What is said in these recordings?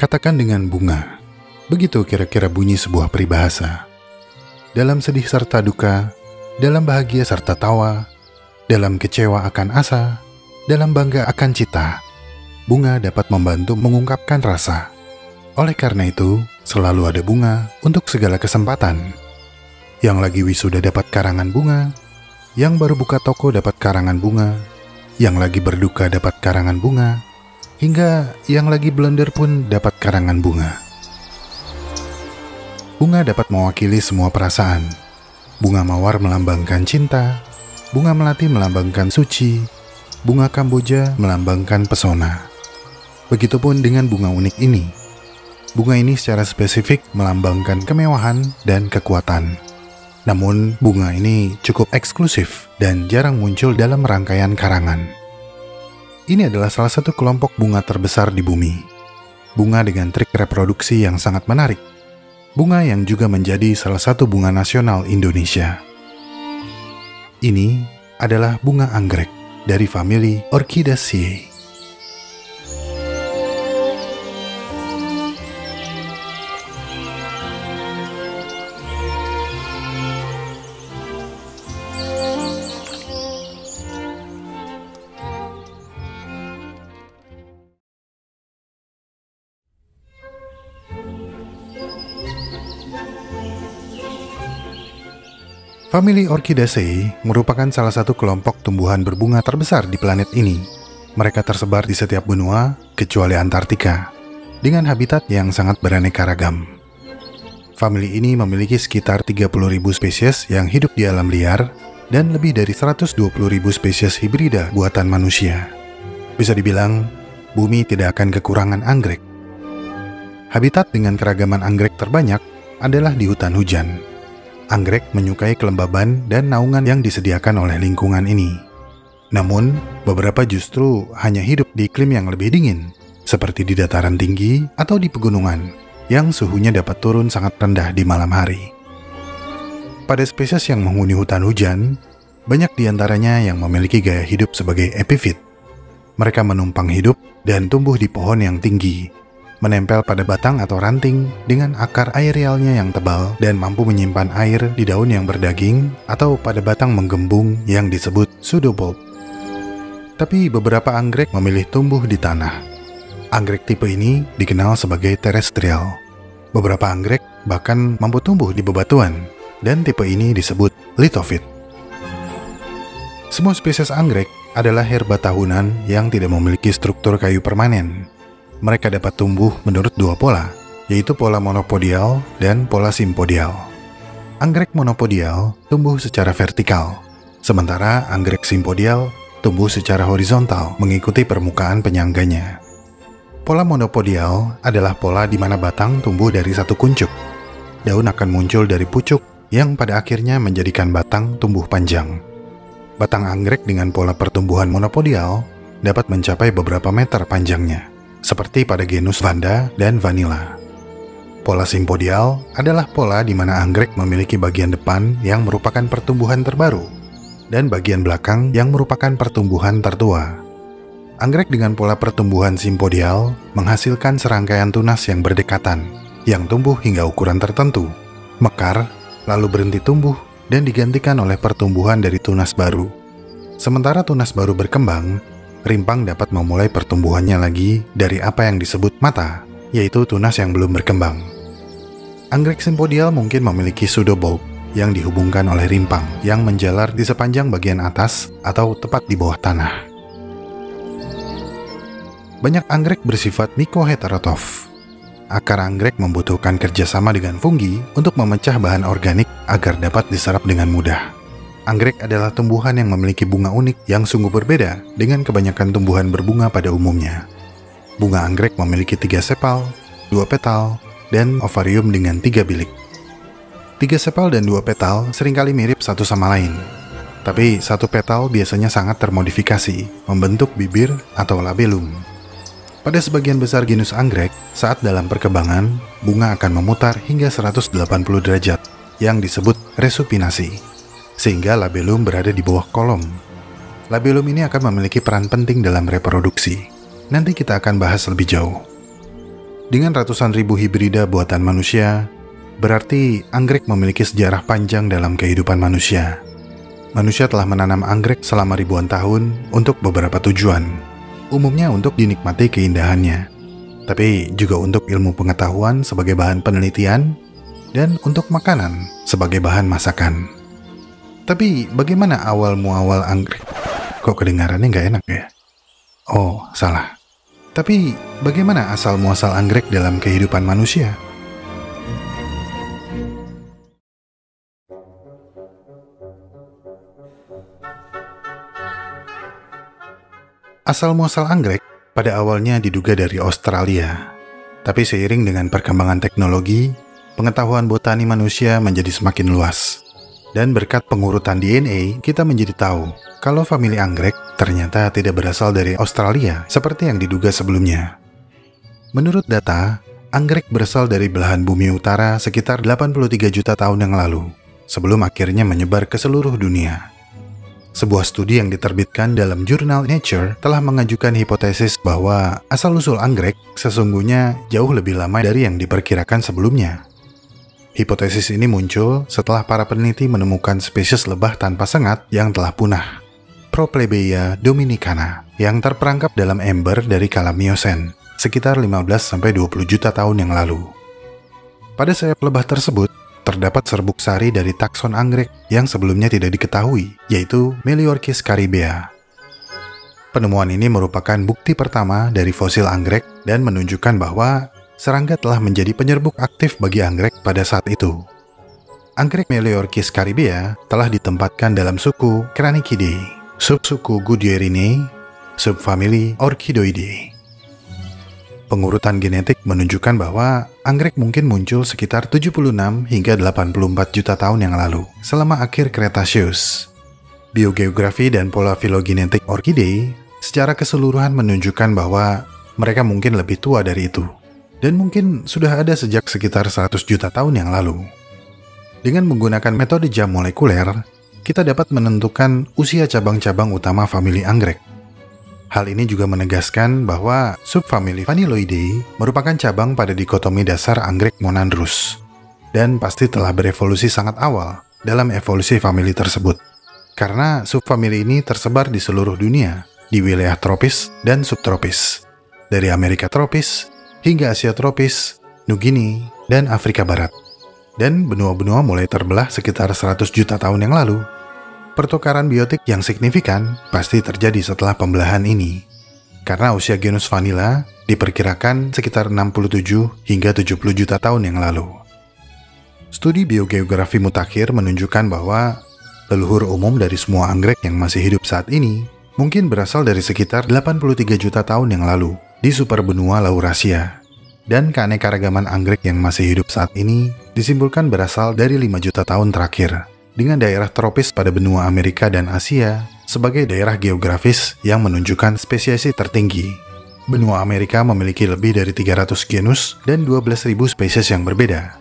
Katakan dengan bunga. Begitu kira-kira bunyi sebuah peribahasa. Dalam sedih serta duka, dalam bahagia serta tawa, dalam kecewa akan asa, dalam bangga akan cita, bunga dapat membantu mengungkapkan rasa. Oleh karena itu, selalu ada bunga untuk segala kesempatan. Yang lagi wisuda dapat karangan bunga, yang baru buka toko dapat karangan bunga, yang lagi berduka dapat karangan bunga, hingga yang lagi blender pun dapat karangan bunga. Bunga dapat mewakili semua perasaan. Bunga mawar melambangkan cinta, bunga melati melambangkan suci, bunga kamboja melambangkan pesona. Begitupun dengan bunga unik ini. Bunga ini secara spesifik melambangkan kemewahan dan kekuatan. Namun, bunga ini cukup eksklusif dan jarang muncul dalam rangkaian karangan. Ini adalah salah satu kelompok bunga terbesar di bumi. Bunga dengan trik reproduksi yang sangat menarik. Bunga yang juga menjadi salah satu bunga nasional Indonesia. Ini adalah bunga anggrek dari famili Orchidaceae. Famili Orchidaceae merupakan salah satu kelompok tumbuhan berbunga terbesar di planet ini. Mereka tersebar di setiap benua, kecuali Antartika, dengan habitat yang sangat beraneka ragam. Famili ini memiliki sekitar 30.000 spesies yang hidup di alam liar dan lebih dari 120.000 spesies hibrida buatan manusia. Bisa dibilang, bumi tidak akan kekurangan anggrek. Habitat dengan keragaman anggrek terbanyak adalah di hutan hujan. Anggrek menyukai kelembaban dan naungan yang disediakan oleh lingkungan ini. Namun, beberapa justru hanya hidup di iklim yang lebih dingin, seperti di dataran tinggi atau di pegunungan, yang suhunya dapat turun sangat rendah di malam hari. Pada spesies yang menghuni hutan hujan, banyak di antaranya yang memiliki gaya hidup sebagai epifit. Mereka menumpang hidup dan tumbuh di pohon yang tinggi, menempel pada batang atau ranting dengan akar aerialnya yang tebal dan mampu menyimpan air di daun yang berdaging atau pada batang menggembung yang disebut pseudobulb. Tapi beberapa anggrek memilih tumbuh di tanah. Anggrek tipe ini dikenal sebagai terestrial. Beberapa anggrek bahkan mampu tumbuh di bebatuan, dan tipe ini disebut lithophyt. Semua spesies anggrek adalah herba tahunan yang tidak memiliki struktur kayu permanen. Mereka dapat tumbuh menurut dua pola, yaitu pola monopodial dan pola simpodial. Anggrek monopodial tumbuh secara vertikal, sementara anggrek simpodial tumbuh secara horizontal mengikuti permukaan penyangganya. Pola monopodial adalah pola di mana batang tumbuh dari satu kuncup. Daun akan muncul dari pucuk yang pada akhirnya menjadikan batang tumbuh panjang. Batang anggrek dengan pola pertumbuhan monopodial dapat mencapai beberapa meter panjangnya, seperti pada genus Vanda dan Vanilla. Pola simpodial adalah pola di mana anggrek memiliki bagian depan yang merupakan pertumbuhan terbaru dan bagian belakang yang merupakan pertumbuhan tertua. Anggrek dengan pola pertumbuhan simpodial menghasilkan serangkaian tunas yang berdekatan, yang tumbuh hingga ukuran tertentu, mekar, lalu berhenti tumbuh dan digantikan oleh pertumbuhan dari tunas baru. Sementara tunas baru berkembang, rimpang dapat memulai pertumbuhannya lagi dari apa yang disebut mata, yaitu tunas yang belum berkembang. Anggrek simpodial mungkin memiliki pseudobulb yang dihubungkan oleh rimpang yang menjalar di sepanjang bagian atas atau tepat di bawah tanah. Banyak anggrek bersifat mikoheterotroph. Akar anggrek membutuhkan kerjasama dengan fungi untuk memecah bahan organik agar dapat diserap dengan mudah. Anggrek adalah tumbuhan yang memiliki bunga unik yang sungguh berbeda dengan kebanyakan tumbuhan berbunga pada umumnya. Bunga anggrek memiliki 3 sepal, 2 petal, dan ovarium dengan 3 bilik. 3 sepal dan 2 petal seringkali mirip satu sama lain. Tapi satu petal biasanya sangat termodifikasi, membentuk bibir atau labellum. Pada sebagian besar genus anggrek, saat dalam perkembangan, bunga akan memutar hingga 180 derajat, yang disebut resupinasi, sehingga labellum berada di bawah kolom. Labellum ini akan memiliki peran penting dalam reproduksi. Nanti kita akan bahas lebih jauh. Dengan ratusan ribu hibrida buatan manusia, berarti anggrek memiliki sejarah panjang dalam kehidupan manusia. Manusia telah menanam anggrek selama ribuan tahun untuk beberapa tujuan, umumnya untuk dinikmati keindahannya, tapi juga untuk ilmu pengetahuan sebagai bahan penelitian dan untuk makanan sebagai bahan masakan. Tapi bagaimana awal muawal anggrek? Kok kedengarannya nggak enak ya? Oh, salah. Tapi bagaimana asal muasal anggrek dalam kehidupan manusia? Asal muasal anggrek pada awalnya diduga dari Australia. Tapi seiring dengan perkembangan teknologi, pengetahuan botani manusia menjadi semakin luas. Dan berkat pengurutan DNA, kita menjadi tahu kalau famili anggrek ternyata tidak berasal dari Australia seperti yang diduga sebelumnya. Menurut data, anggrek berasal dari belahan bumi utara sekitar 83 juta tahun yang lalu, sebelum akhirnya menyebar ke seluruh dunia. Sebuah studi yang diterbitkan dalam jurnal Nature telah mengajukan hipotesis bahwa asal-usul anggrek sesungguhnya jauh lebih lama dari yang diperkirakan sebelumnya. Hipotesis ini muncul setelah para peneliti menemukan spesies lebah tanpa sengat yang telah punah, Proplebeia dominicana, yang terperangkap dalam ember dari kala Miosen, sekitar 15-20 juta tahun yang lalu. Pada sayap lebah tersebut, terdapat serbuk sari dari takson anggrek yang sebelumnya tidak diketahui, yaitu Meliorchis caribea. Penemuan ini merupakan bukti pertama dari fosil anggrek dan menunjukkan bahwa serangga telah menjadi penyerbuk aktif bagi anggrek pada saat itu. Anggrek Meliorchis caribea telah ditempatkan dalam suku Cranicidae, subsuku Goodyearinae, subfamili Orchidoideae. Pengurutan genetik menunjukkan bahwa anggrek mungkin muncul sekitar 76 hingga 84 juta tahun yang lalu, selama akhir Cretaceous. Biogeografi dan pola filogenetik orkidei secara keseluruhan menunjukkan bahwa mereka mungkin lebih tua dari itu, dan mungkin sudah ada sejak sekitar 100 juta tahun yang lalu. Dengan menggunakan metode jam molekuler, kita dapat menentukan usia cabang-cabang utama famili anggrek. Hal ini juga menegaskan bahwa subfamili Vanilloideae merupakan cabang pada dikotomi dasar anggrek Monandrus, dan pasti telah berevolusi sangat awal dalam evolusi famili tersebut, karena subfamili ini tersebar di seluruh dunia, di wilayah tropis dan subtropis, dari Amerika tropis hingga Asia tropis, Nugini, dan Afrika Barat. Dan benua-benua mulai terbelah sekitar 100 juta tahun yang lalu. Pertukaran biotik yang signifikan pasti terjadi setelah pembelahan ini, karena usia genus Vanilla diperkirakan sekitar 67 hingga 70 juta tahun yang lalu. Studi biogeografi mutakhir menunjukkan bahwa leluhur umum dari semua anggrek yang masih hidup saat ini mungkin berasal dari sekitar 83 juta tahun yang lalu di superbenua Laurasia. Dan keanekaragaman anggrek yang masih hidup saat ini disimpulkan berasal dari 5 juta tahun terakhir, dengan daerah tropis pada benua Amerika dan Asia sebagai daerah geografis yang menunjukkan spesiasi tertinggi. Benua Amerika memiliki lebih dari 300 genus dan 12.000 spesies yang berbeda,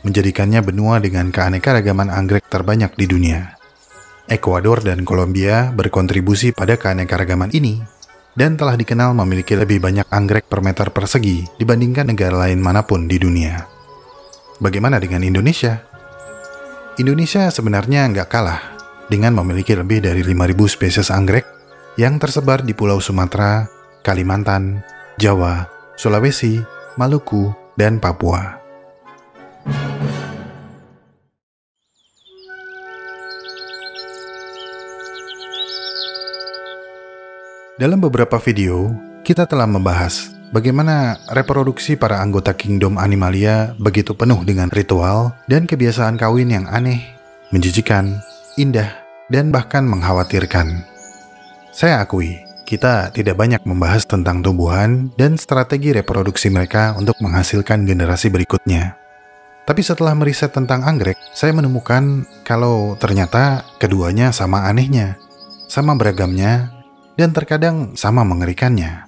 menjadikannya benua dengan keanekaragaman anggrek terbanyak di dunia. Ekuador dan Kolombia berkontribusi pada keanekaragaman ini, dan telah dikenal memiliki lebih banyak anggrek per meter persegi dibandingkan negara lain manapun di dunia. Bagaimana dengan Indonesia? Indonesia sebenarnya nggak kalah dengan memiliki lebih dari 5.000 spesies anggrek yang tersebar di Pulau Sumatera, Kalimantan, Jawa, Sulawesi, Maluku, dan Papua. Dalam beberapa video, kita telah membahas bagaimana reproduksi para anggota kingdom Animalia begitu penuh dengan ritual dan kebiasaan kawin yang aneh, menjijikan, indah, dan bahkan mengkhawatirkan. Saya akui, kita tidak banyak membahas tentang tumbuhan dan strategi reproduksi mereka untuk menghasilkan generasi berikutnya. Tapi setelah meriset tentang anggrek, saya menemukan kalau ternyata keduanya sama anehnya, sama beragamnya, dan terkadang sama mengerikannya.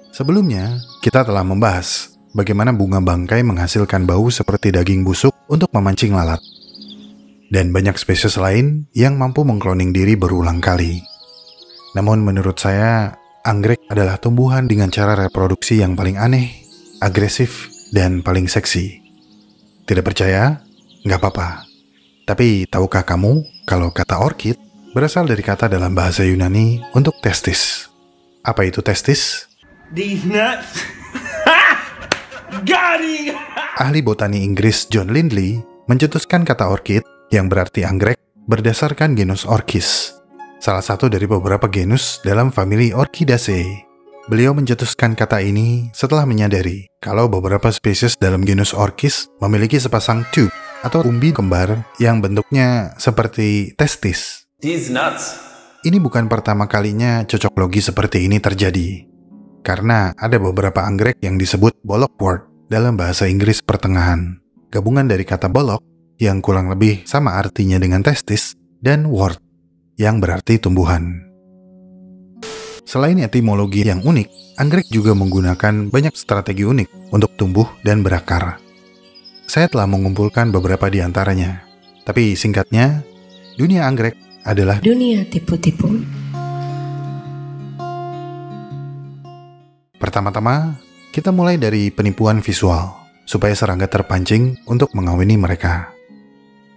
Sebelumnya, kita telah membahas bagaimana bunga bangkai menghasilkan bau seperti daging busuk untuk memancing lalat. Dan banyak spesies lain yang mampu mengkloning diri berulang kali. Namun menurut saya, anggrek adalah tumbuhan dengan cara reproduksi yang paling aneh agresif, dan paling seksi. Tidak percaya? Nggak apa-apa. Tapi tahukah kamu kalau kata orchid berasal dari kata dalam bahasa Yunani untuk testis? Apa itu testis? These nuts. Got it. Ahli botani Inggris John Lindley mencetuskan kata orchid yang berarti anggrek berdasarkan genus Orchis, salah satu dari beberapa genus dalam famili Orchidaceae. Beliau mencetuskan kata ini setelah menyadari kalau beberapa spesies dalam genus Orchis memiliki sepasang tube atau umbi kembar yang bentuknya seperti testis. These nuts. Ini bukan pertama kalinya cocok logi seperti ini terjadi, karena ada beberapa anggrek yang disebut bollockwort dalam bahasa Inggris pertengahan, gabungan dari kata bollock yang kurang lebih sama artinya dengan testis dan wort yang berarti tumbuhan. Selain etimologi yang unik, anggrek juga menggunakan banyak strategi unik untuk tumbuh dan berakar. Saya telah mengumpulkan beberapa di antaranya, tapi singkatnya, dunia anggrek adalah dunia tipu-tipu. Pertama-tama, kita mulai dari penipuan visual, supaya serangga terpancing untuk mengawini mereka.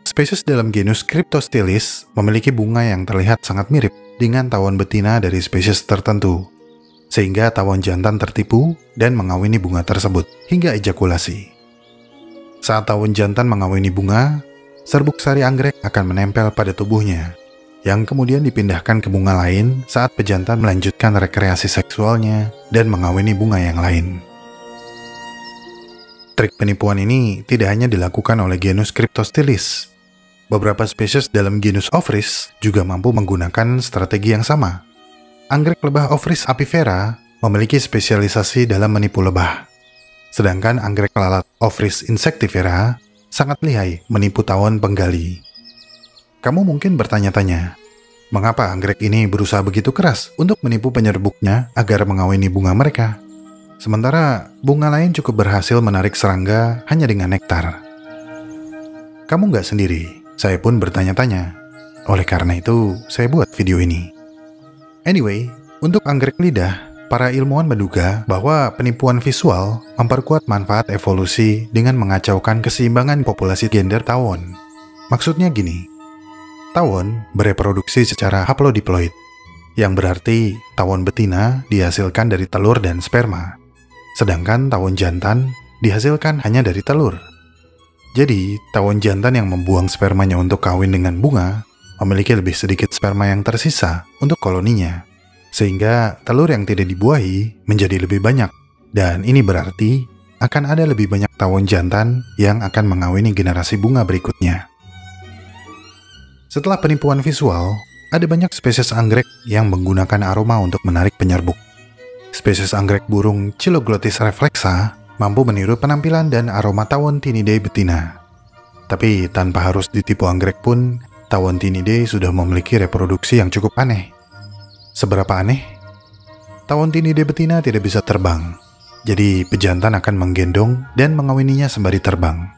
Spesies dalam genus Cryptostylis memiliki bunga yang terlihat sangat mirip dengan tawon betina dari spesies tertentu, sehingga tawon jantan tertipu dan mengawini bunga tersebut hingga ejakulasi. Saat tawon jantan mengawini bunga, serbuk sari anggrek akan menempel pada tubuhnya, yang kemudian dipindahkan ke bunga lain saat pejantan melanjutkan rekreasi seksualnya dan mengawini bunga yang lain. Trik penipuan ini tidak hanya dilakukan oleh genus Cryptostylis. Beberapa spesies dalam genus Ophrys juga mampu menggunakan strategi yang sama. Anggrek lebah Ophrys apifera memiliki spesialisasi dalam menipu lebah. Sedangkan anggrek lalat Ophrys insectivera sangat lihai menipu tawon penggali. Kamu mungkin bertanya-tanya, mengapa anggrek ini berusaha begitu keras untuk menipu penyerbuknya agar mengawini bunga mereka? Sementara bunga lain cukup berhasil menarik serangga hanya dengan nektar. Kamu nggak sendiri, saya pun bertanya-tanya. Oleh karena itu, saya buat video ini. Anyway, untuk anggrek lidah, para ilmuwan menduga bahwa penipuan visual memperkuat manfaat evolusi dengan mengacaukan keseimbangan populasi gender tawon. Maksudnya gini, tawon bereproduksi secara haplodiploid, yang berarti tawon betina dihasilkan dari telur dan sperma, sedangkan tawon jantan dihasilkan hanya dari telur. Jadi, tawon jantan yang membuang spermanya untuk kawin dengan bunga memiliki lebih sedikit sperma yang tersisa untuk koloninya, sehingga telur yang tidak dibuahi menjadi lebih banyak, dan ini berarti akan ada lebih banyak tawon jantan yang akan mengawini generasi bunga berikutnya. Setelah penipuan visual, ada banyak spesies anggrek yang menggunakan aroma untuk menarik penyerbuk. Spesies anggrek burung Chiloglottis reflexa mampu meniru penampilan dan aroma tawon Tinidae betina. Tapi tanpa harus ditipu anggrek pun, tawon Tinidae sudah memiliki reproduksi yang cukup aneh. Seberapa aneh? Tawon Tinidae betina tidak bisa terbang, jadi pejantan akan menggendong dan mengawininya sembari terbang.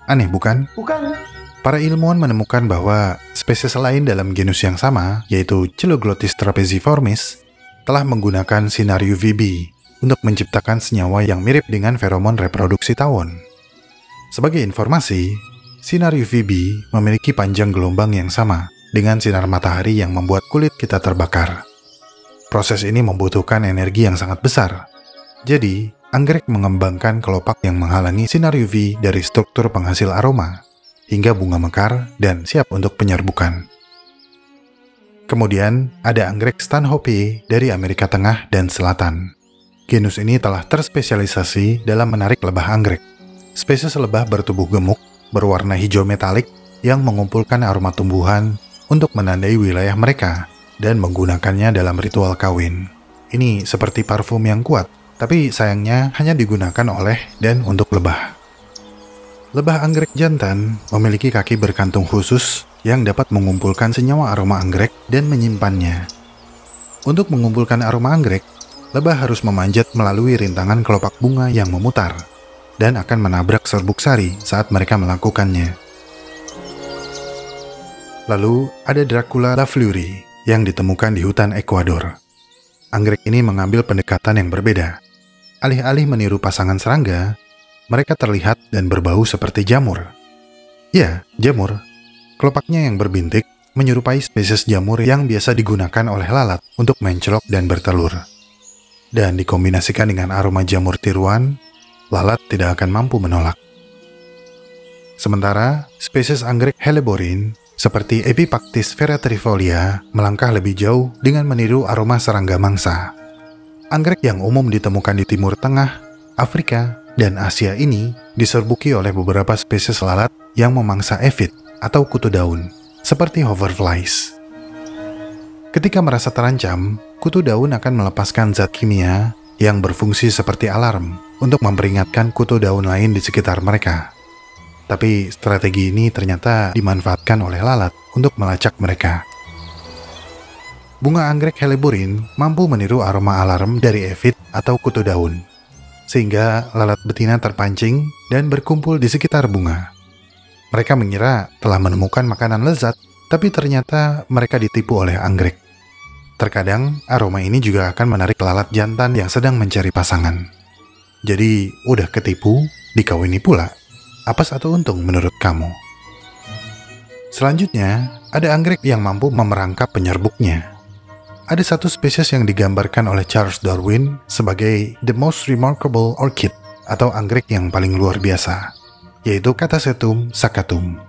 Aneh bukan? Bukan. Para ilmuwan menemukan bahwa spesies lain dalam genus yang sama, yaitu Chiloglottis trapeziformis, telah menggunakan sinar UVB untuk menciptakan senyawa yang mirip dengan feromon reproduksi tawon. Sebagai informasi, sinar UVB memiliki panjang gelombang yang sama dengan sinar matahari yang membuat kulit kita terbakar. Proses ini membutuhkan energi yang sangat besar. Jadi, anggrek mengembangkan kelopak yang menghalangi sinar UV dari struktur penghasil aroma, hingga bunga mekar dan siap untuk penyerbukan. Kemudian, ada anggrek Stanhope dari Amerika Tengah dan Selatan. Genus ini telah terspesialisasi dalam menarik lebah anggrek. Spesies lebah bertubuh gemuk, berwarna hijau metalik, yang mengumpulkan aroma tumbuhan untuk menandai wilayah mereka dan menggunakannya dalam ritual kawin. Ini seperti parfum yang kuat, tapi sayangnya hanya digunakan oleh dan untuk lebah. Lebah anggrek jantan memiliki kaki berkantung khusus yang dapat mengumpulkan senyawa aroma anggrek dan menyimpannya. Untuk mengumpulkan aroma anggrek, lebah harus memanjat melalui rintangan kelopak bunga yang memutar dan akan menabrak serbuk sari saat mereka melakukannya. Lalu ada Dracula lafleuri yang ditemukan di hutan Ekuador. Anggrek ini mengambil pendekatan yang berbeda. Alih-alih meniru pasangan serangga, mereka terlihat dan berbau seperti jamur. Ya, jamur. Kelopaknya yang berbintik menyerupai spesies jamur yang biasa digunakan oleh lalat untuk mencelok dan bertelur. Dan dikombinasikan dengan aroma jamur tiruan, lalat tidak akan mampu menolak. Sementara, spesies anggrek Helleborine seperti Epipactis veratrifolia melangkah lebih jauh dengan meniru aroma serangga mangsa. Anggrek yang umum ditemukan di Timur Tengah, Afrika, dan Asia ini diserbuki oleh beberapa spesies lalat yang memangsa ephid atau kutu daun, seperti hoverflies. Ketika merasa terancam, kutu daun akan melepaskan zat kimia yang berfungsi seperti alarm untuk memperingatkan kutu daun lain di sekitar mereka. Tapi strategi ini ternyata dimanfaatkan oleh lalat untuk melacak mereka. Bunga anggrek Helleborine mampu meniru aroma alarm dari ephid atau kutu daun, sehingga lalat betina terpancing dan berkumpul di sekitar bunga. Mereka mengira telah menemukan makanan lezat, tapi ternyata mereka ditipu oleh anggrek. Terkadang, aroma ini juga akan menarik lalat jantan yang sedang mencari pasangan. Jadi, udah ketipu, dikawini pula. Apa satu untung menurut kamu? Selanjutnya, ada anggrek yang mampu memerangkap penyerbuknya. Ada satu spesies yang digambarkan oleh Charles Darwin sebagai the most remarkable orchid atau anggrek yang paling luar biasa, yaitu Catasetum saccatum.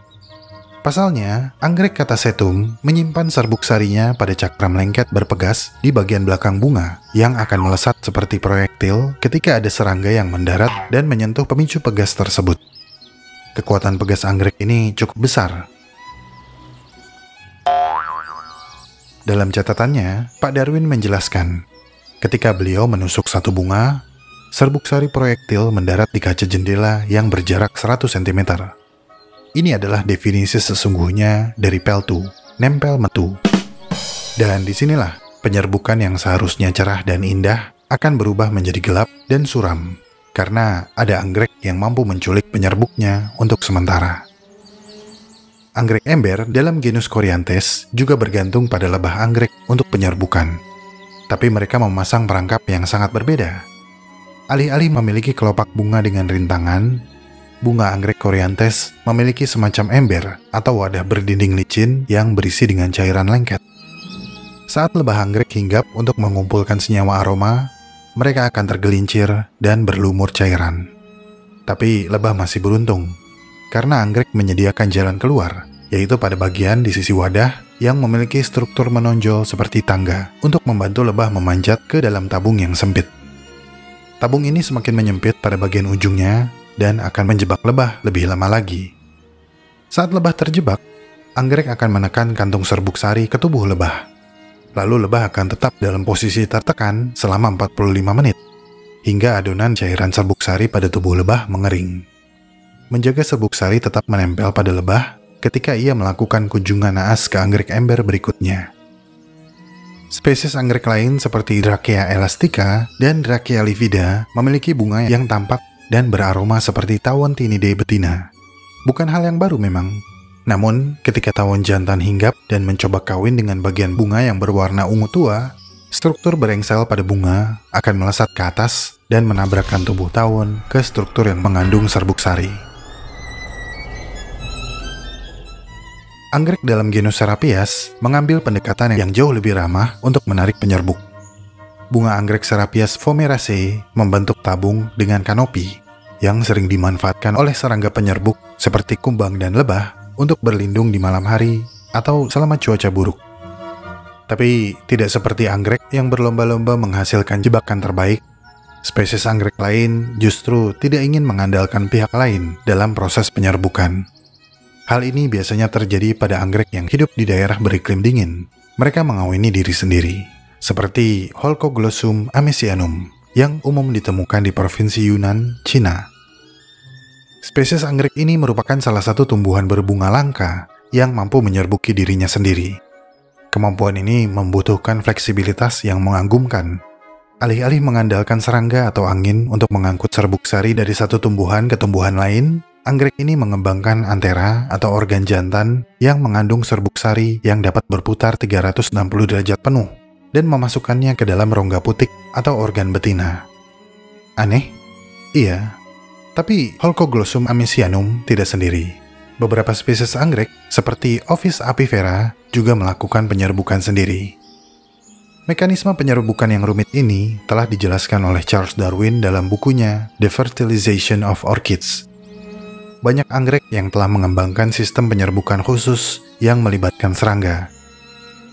Pasalnya, anggrek Catasetum menyimpan serbuk sarinya pada cakram lengket berpegas di bagian belakang bunga yang akan melesat seperti proyektil ketika ada serangga yang mendarat dan menyentuh pemicu pegas tersebut. Kekuatan pegas anggrek ini cukup besar. Dalam catatannya, Pak Darwin menjelaskan, ketika beliau menusuk satu bunga, serbuk sari proyektil mendarat di kaca jendela yang berjarak 100 cm. Ini adalah definisi sesungguhnya dari peltu, nempel metu. Dan disinilah penyerbukan yang seharusnya cerah dan indah akan berubah menjadi gelap dan suram, karena ada anggrek yang mampu menculik penyerbuknya untuk sementara. Anggrek ember dalam genus Coryanthes juga bergantung pada lebah anggrek untuk penyerbukan. Tapi mereka memasang perangkap yang sangat berbeda. Alih-alih memiliki kelopak bunga dengan rintangan, bunga anggrek Coryanthes memiliki semacam ember atau wadah berdinding licin yang berisi dengan cairan lengket. Saat lebah anggrek hinggap untuk mengumpulkan senyawa aroma, mereka akan tergelincir dan berlumur cairan. Tapi lebah masih beruntung, karena anggrek menyediakan jalan keluar, yaitu pada bagian di sisi wadah yang memiliki struktur menonjol seperti tangga untuk membantu lebah memanjat ke dalam tabung yang sempit. Tabung ini semakin menyempit pada bagian ujungnya dan akan menjebak lebah lebih lama lagi. Saat lebah terjebak, anggrek akan menekan kantung serbuk sari ke tubuh lebah. Lalu lebah akan tetap dalam posisi tertekan selama 45 menit, hingga adonan cairan serbuk sari pada tubuh lebah mengering. Menjaga serbuk sari tetap menempel pada lebah ketika ia melakukan kunjungan naas ke anggrek ember berikutnya. Spesies anggrek lain seperti Dracea elastica dan Dracea livida memiliki bunga yang tampak dan beraroma seperti tawon Tinidae betina. Bukan hal yang baru memang, namun ketika tawon jantan hinggap dan mencoba kawin dengan bagian bunga yang berwarna ungu tua, struktur berengsel pada bunga akan melesat ke atas dan menabrakkan tubuh tawon ke struktur yang mengandung serbuk sari. Anggrek dalam genus Serapias mengambil pendekatan yang jauh lebih ramah untuk menarik penyerbuk. Bunga anggrek Serapias Fomeraceae membentuk tabung dengan kanopi yang sering dimanfaatkan oleh serangga penyerbuk seperti kumbang dan lebah untuk berlindung di malam hari atau selama cuaca buruk. Tapi tidak seperti anggrek yang berlomba-lomba menghasilkan jebakan terbaik, spesies anggrek lain justru tidak ingin mengandalkan pihak lain dalam proses penyerbukan. Hal ini biasanya terjadi pada anggrek yang hidup di daerah beriklim dingin. Mereka mengawini diri sendiri, seperti Holcoglossum amesianum yang umum ditemukan di Provinsi Yunnan, Cina. Spesies anggrek ini merupakan salah satu tumbuhan berbunga langka yang mampu menyerbuki dirinya sendiri. Kemampuan ini membutuhkan fleksibilitas yang mengagumkan. Alih-alih mengandalkan serangga atau angin untuk mengangkut serbuk sari dari satu tumbuhan ke tumbuhan lain, anggrek ini mengembangkan antera atau organ jantan yang mengandung serbuk sari yang dapat berputar 360 derajat penuh dan memasukkannya ke dalam rongga putik atau organ betina. Aneh? Iya, tapi Holcoglossum amesianum tidak sendiri. Beberapa spesies anggrek seperti Ovis apifera juga melakukan penyerbukan sendiri. Mekanisme penyerbukan yang rumit ini telah dijelaskan oleh Charles Darwin dalam bukunya The Fertilization of Orchids. Banyak anggrek yang telah mengembangkan sistem penyerbukan khusus yang melibatkan serangga.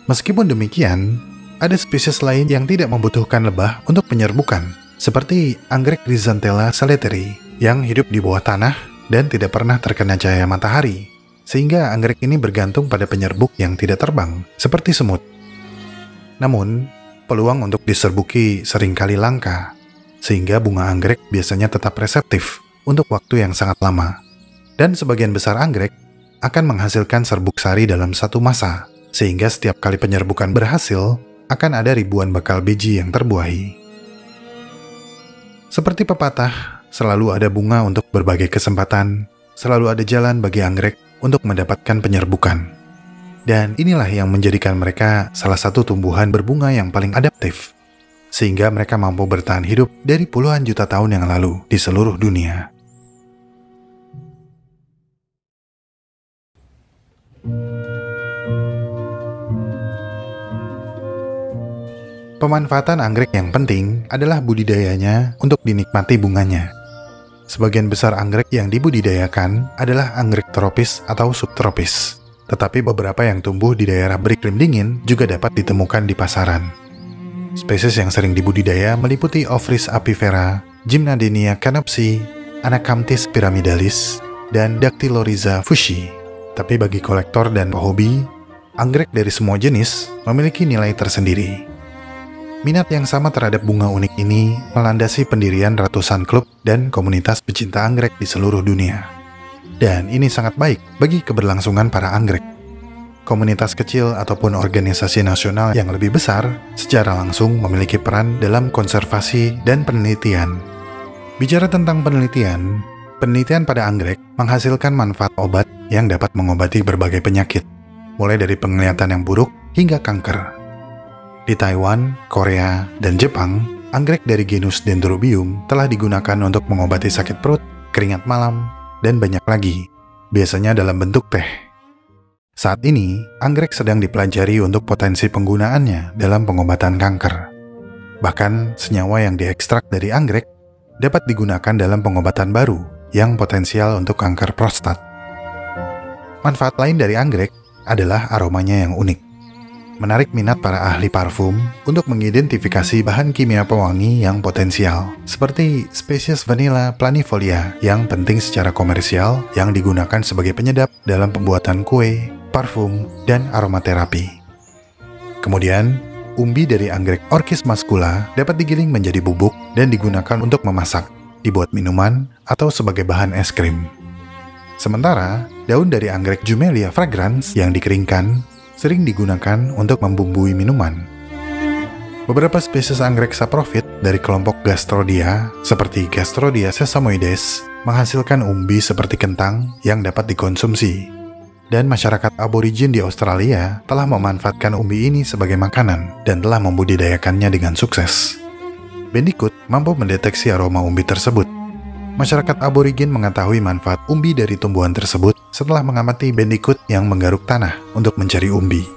Meskipun demikian, ada spesies lain yang tidak membutuhkan lebah untuk penyerbukan, seperti anggrek Rhizanthella saleteri yang hidup di bawah tanah dan tidak pernah terkena cahaya matahari, sehingga anggrek ini bergantung pada penyerbuk yang tidak terbang, seperti semut. Namun, peluang untuk diserbuki seringkali langka, sehingga bunga anggrek biasanya tetap reseptif untuk waktu yang sangat lama. Dan sebagian besar anggrek akan menghasilkan serbuk sari dalam satu masa, sehingga setiap kali penyerbukan berhasil, akan ada ribuan bakal biji yang terbuahi. Seperti pepatah, selalu ada bunga untuk berbagai kesempatan, selalu ada jalan bagi anggrek untuk mendapatkan penyerbukan. Dan inilah yang menjadikan mereka salah satu tumbuhan berbunga yang paling adaptif, sehingga mereka mampu bertahan hidup dari puluhan juta tahun yang lalu di seluruh dunia. Pemanfaatan anggrek yang penting adalah budidayanya untuk dinikmati bunganya. Sebagian besar anggrek yang dibudidayakan adalah anggrek tropis atau subtropis, tetapi beberapa yang tumbuh di daerah beriklim dingin juga dapat ditemukan di pasaran. Spesies yang sering dibudidaya meliputi Ophrys apifera, Gymnadenia canopsi, Anacamptis pyramidalis, dan Dactylorhiza fuchsii. Tapi bagi kolektor dan pehobi, anggrek dari semua jenis memiliki nilai tersendiri. Minat yang sama terhadap bunga unik ini melandasi pendirian ratusan klub dan komunitas pecinta anggrek di seluruh dunia. Dan ini sangat baik bagi keberlangsungan para anggrek. Komunitas kecil ataupun organisasi nasional yang lebih besar secara langsung memiliki peran dalam konservasi dan penelitian. Bicara tentang penelitian pada anggrek menghasilkan manfaat obat yang dapat mengobati berbagai penyakit, mulai dari penglihatan yang buruk hingga kanker. Di Taiwan, Korea, dan Jepang, anggrek dari genus Dendrobium telah digunakan untuk mengobati sakit perut, keringat malam, dan banyak lagi, biasanya dalam bentuk teh. Saat ini, anggrek sedang dipelajari untuk potensi penggunaannya dalam pengobatan kanker. Bahkan, senyawa yang diekstrak dari anggrek dapat digunakan dalam pengobatan baru yang potensial untuk kanker prostat. Manfaat lain dari anggrek adalah aromanya yang unik. Menarik minat para ahli parfum untuk mengidentifikasi bahan kimia pewangi yang potensial, seperti spesies Vanilla planifolia yang penting secara komersial yang digunakan sebagai penyedap dalam pembuatan kue, parfum, dan aromaterapi. Kemudian, umbi dari anggrek Orchis muscula dapat digiling menjadi bubuk dan digunakan untuk memasak, dibuat minuman, atau sebagai bahan es krim. Sementara, daun dari anggrek Jumelia fragrans yang dikeringkan sering digunakan untuk membumbui minuman. Beberapa spesies anggrek saprofit dari kelompok Gastrodia, seperti Gastrodia sesamoides, menghasilkan umbi seperti kentang yang dapat dikonsumsi. Dan masyarakat aborigin di Australia telah memanfaatkan umbi ini sebagai makanan dan telah membudidayakannya dengan sukses. Bandicoot mampu mendeteksi aroma umbi tersebut. Masyarakat aborigin mengetahui manfaat umbi dari tumbuhan tersebut setelah mengamati bandicoot yang menggaruk tanah untuk mencari umbi.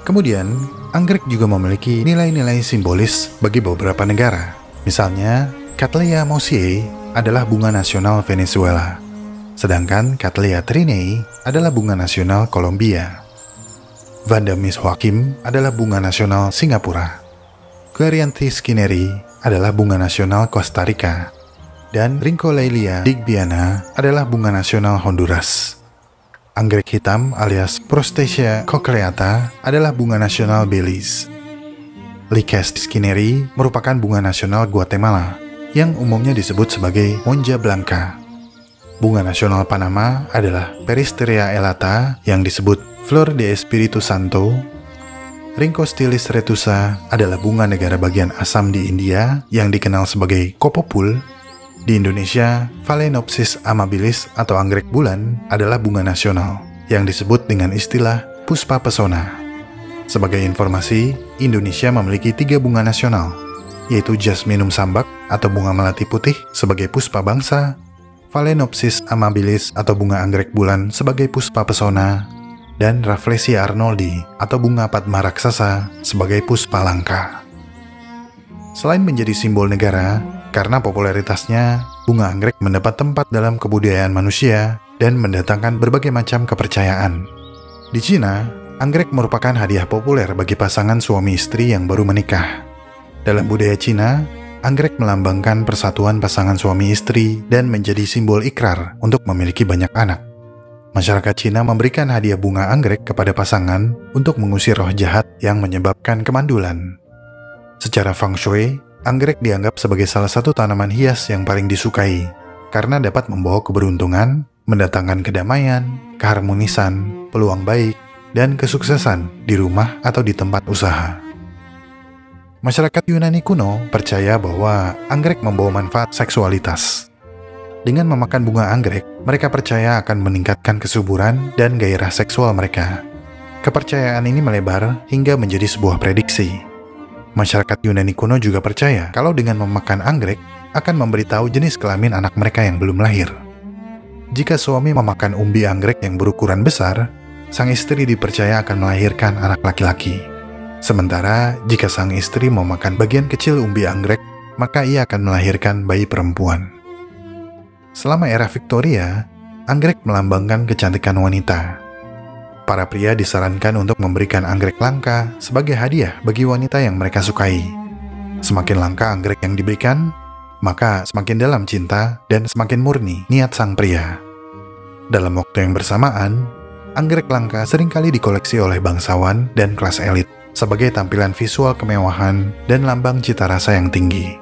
Kemudian, anggrek juga memiliki nilai-nilai simbolis bagi beberapa negara. Misalnya, Cattleya mossie adalah bunga nasional Venezuela, sedangkan Cattleya trinei adalah bunga nasional Kolombia. Vanda Miss Joaquim adalah bunga nasional Singapura. Clarianthes skinneri adalah bunga nasional Costa Rica. Dan Rhyncholelia digbyana adalah bunga nasional Honduras. Anggrek hitam alias Prostacia cochleata adalah bunga nasional Belize. Lycaste skinneri merupakan bunga nasional Guatemala, yang umumnya disebut sebagai Monja Blanca. Bunga nasional Panama adalah Peristeria elata yang disebut Flor de Espiritu Santo. Rhynchostylis retusa adalah bunga negara bagian Assam di India yang dikenal sebagai Kopopul. Di Indonesia, Phalaenopsis amabilis atau anggrek bulan adalah bunga nasional yang disebut dengan istilah Puspa Pesona. Sebagai informasi, Indonesia memiliki 3 bunga nasional, yaitu Jasminum sambac atau bunga melati putih sebagai puspa bangsa, Phalaenopsis amabilis atau bunga anggrek bulan sebagai puspa pesona, dan Rafflesia arnoldi atau bunga padma raksasa sebagai puspa langka. Selain menjadi simbol negara, karena popularitasnya, bunga anggrek mendapat tempat dalam kebudayaan manusia dan mendatangkan berbagai macam kepercayaan. Di Cina, anggrek merupakan hadiah populer bagi pasangan suami istri yang baru menikah. Dalam budaya Cina, anggrek melambangkan persatuan pasangan suami istri dan menjadi simbol ikrar untuk memiliki banyak anak. Masyarakat Cina memberikan hadiah bunga anggrek kepada pasangan untuk mengusir roh jahat yang menyebabkan kemandulan. Secara feng shui, anggrek dianggap sebagai salah satu tanaman hias yang paling disukai karena dapat membawa keberuntungan, mendatangkan kedamaian, keharmonisan, peluang baik, dan kesuksesan di rumah atau di tempat usaha. Masyarakat Yunani kuno percaya bahwa anggrek membawa manfaat seksualitas. Dengan memakan bunga anggrek, mereka percaya akan meningkatkan kesuburan dan gairah seksual mereka. Kepercayaan ini melebar hingga menjadi sebuah prediksi. Masyarakat Yunani kuno juga percaya kalau dengan memakan anggrek akan memberitahu jenis kelamin anak mereka yang belum lahir. Jika suami memakan umbi anggrek yang berukuran besar, sang istri dipercaya akan melahirkan anak laki-laki. Sementara jika sang istri memakan bagian kecil umbi anggrek, maka ia akan melahirkan bayi perempuan. Selama era Victoria, anggrek melambangkan kecantikan wanita. Para pria disarankan untuk memberikan anggrek langka sebagai hadiah bagi wanita yang mereka sukai. Semakin langka anggrek yang diberikan, maka semakin dalam cinta dan semakin murni niat sang pria. Dalam waktu yang bersamaan, anggrek langka seringkali dikoleksi oleh bangsawan dan kelas elit sebagai tampilan visual kemewahan dan lambang cita rasa yang tinggi.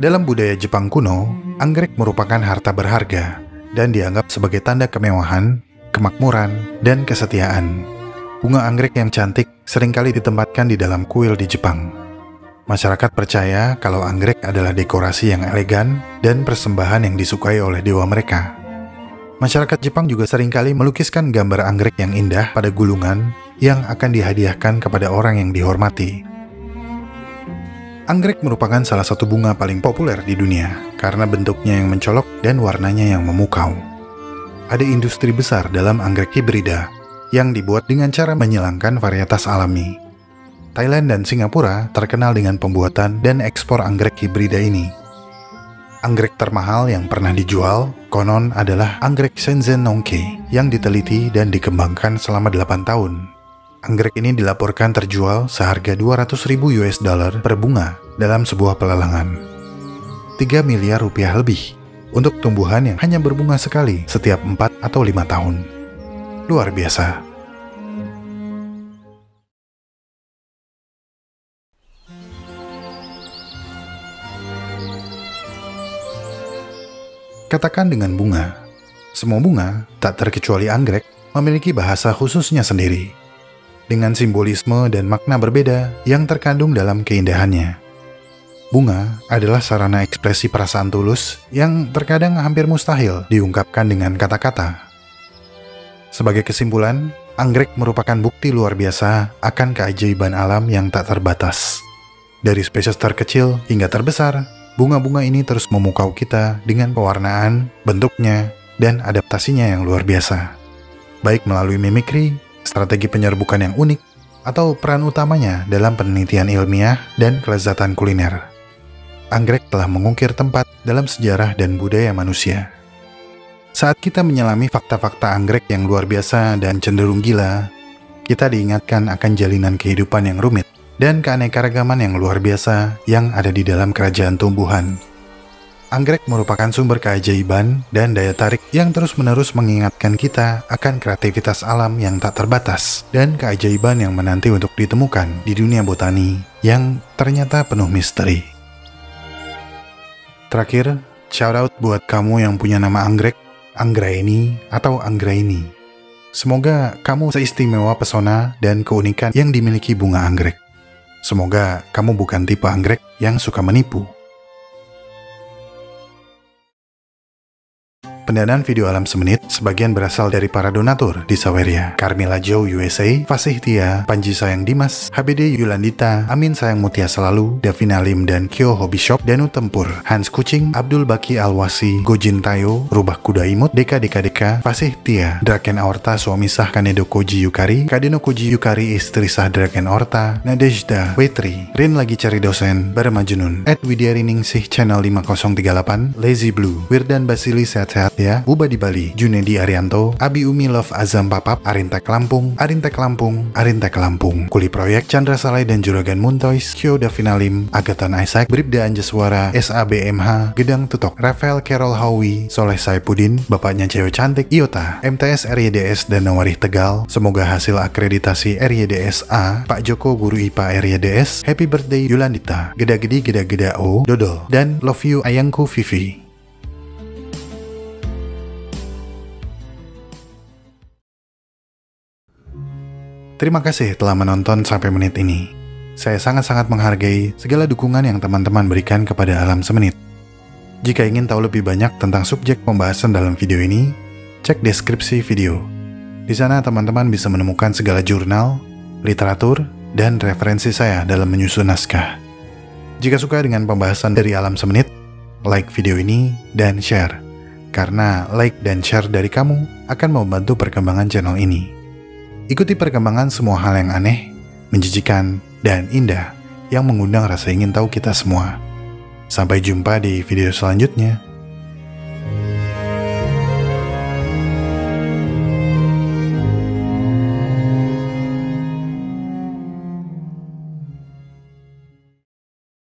Dalam budaya Jepang kuno, anggrek merupakan harta berharga dan dianggap sebagai tanda kemewahan, kemakmuran, dan kesetiaan. Bunga anggrek yang cantik seringkali ditempatkan di dalam kuil di Jepang. Masyarakat percaya kalau anggrek adalah dekorasi yang elegan dan persembahan yang disukai oleh dewa mereka. Masyarakat Jepang juga seringkali melukiskan gambar anggrek yang indah pada gulungan yang akan dihadiahkan kepada orang yang dihormati. Anggrek merupakan salah satu bunga paling populer di dunia karena bentuknya yang mencolok dan warnanya yang memukau. Ada industri besar dalam anggrek hibrida yang dibuat dengan cara menyilangkan varietas alami. Thailand dan Singapura terkenal dengan pembuatan dan ekspor anggrek hibrida ini. Anggrek termahal yang pernah dijual konon adalah anggrek Shenzhen Nongke yang diteliti dan dikembangkan selama 8 tahun. Anggrek ini dilaporkan terjual seharga 200.000 US dollar per bunga dalam sebuah pelelangan. 3 miliar rupiah lebih untuk tumbuhan yang hanya berbunga sekali setiap 4 atau 5 tahun. Luar biasa. Katakan dengan bunga. Semua bunga, tak terkecuali anggrek, memiliki bahasa khususnya sendiri, dengan simbolisme dan makna berbeda yang terkandung dalam keindahannya. Bunga adalah sarana ekspresi perasaan tulus yang terkadang hampir mustahil diungkapkan dengan kata-kata. Sebagai kesimpulan, anggrek merupakan bukti luar biasa akan keajaiban alam yang tak terbatas. Dari spesies terkecil hingga terbesar, bunga-bunga ini terus memukau kita dengan pewarnaan, bentuknya, dan adaptasinya yang luar biasa. Baik melalui mimikri, strategi penyerbukan yang unik, atau peran utamanya dalam penelitian ilmiah dan kelezatan kuliner. Anggrek telah mengukir tempat dalam sejarah dan budaya manusia. Saat kita menyelami fakta-fakta anggrek yang luar biasa dan cenderung gila, kita diingatkan akan jalinan kehidupan yang rumit dan keanekaragaman yang luar biasa yang ada di dalam kerajaan tumbuhan. Anggrek merupakan sumber keajaiban dan daya tarik yang terus-menerus mengingatkan kita akan kreativitas alam yang tak terbatas dan keajaiban yang menanti untuk ditemukan di dunia botani yang ternyata penuh misteri. Terakhir, shoutout buat kamu yang punya nama anggrek, Anggraeni atau Anggraini. Semoga kamu seistimewa pesona dan keunikan yang dimiliki bunga anggrek. Semoga kamu bukan tipe anggrek yang suka menipu. Pendanaan video Alam Semenit sebagian berasal dari para donatur di Saweria, Carmilla Jo USA, Fasih Tia, Panji Sayang Dimas, HBD Yulandita, Amin Sayang Mutia Selalu, Davina Lim dan Kyo Hobby Shop, Danu Tempur, Hans Kucing, Abdul Baki Alwasi, Gojin Tayo, Rubah Kuda Imut, Deka Deka Deka, Fasih Tia, Draken Aorta suami sah Kanedo Koji Yukari, Kadeno Koji Yukari istri sah Draken Aorta, Nadejda, Wetri, Rin lagi cari dosen, Baramajunun, Widyariningsih Channel 5038, Lazy Blue, Wirdan Basili sehat-sehat ya, Uba di Bali, Junedi Arianto, Abi Umi Love Azam Papap, Arintek Lampung, Arintek Lampung, Arintek Lampung, Kuli Proyek, Chandra Salai dan Juragan Muntois, Kyo Davinalim, Agatan Isaac, Bribda Anjeswara, SABMH, Gedang Tutok, Rafael Carol Howie, Soleh Saipudin, Bapaknya Cewek Cantik, Iota, MTS RYDS dan Nawarih Tegal, semoga hasil akreditasi RYDS A, Pak Joko Guru IPA RYDS, Happy Birthday Yulandita, Geda-gedi Geda-geda O, Dodol, dan Love You Ayangku Vivi. Terima kasih telah menonton sampai menit ini. Saya sangat-sangat menghargai segala dukungan yang teman-teman berikan kepada Alam Semenit. Jika ingin tahu lebih banyak tentang subjek pembahasan dalam video ini, cek deskripsi video. Di sana teman-teman bisa menemukan segala jurnal, literatur, dan referensi saya dalam menyusun naskah. Jika suka dengan pembahasan dari Alam Semenit, like video ini dan share. Karena like dan share dari kamu akan membantu perkembangan channel ini. Ikuti perkembangan semua hal yang aneh, menjijikan, dan indah yang mengundang rasa ingin tahu kita semua. Sampai jumpa di video selanjutnya.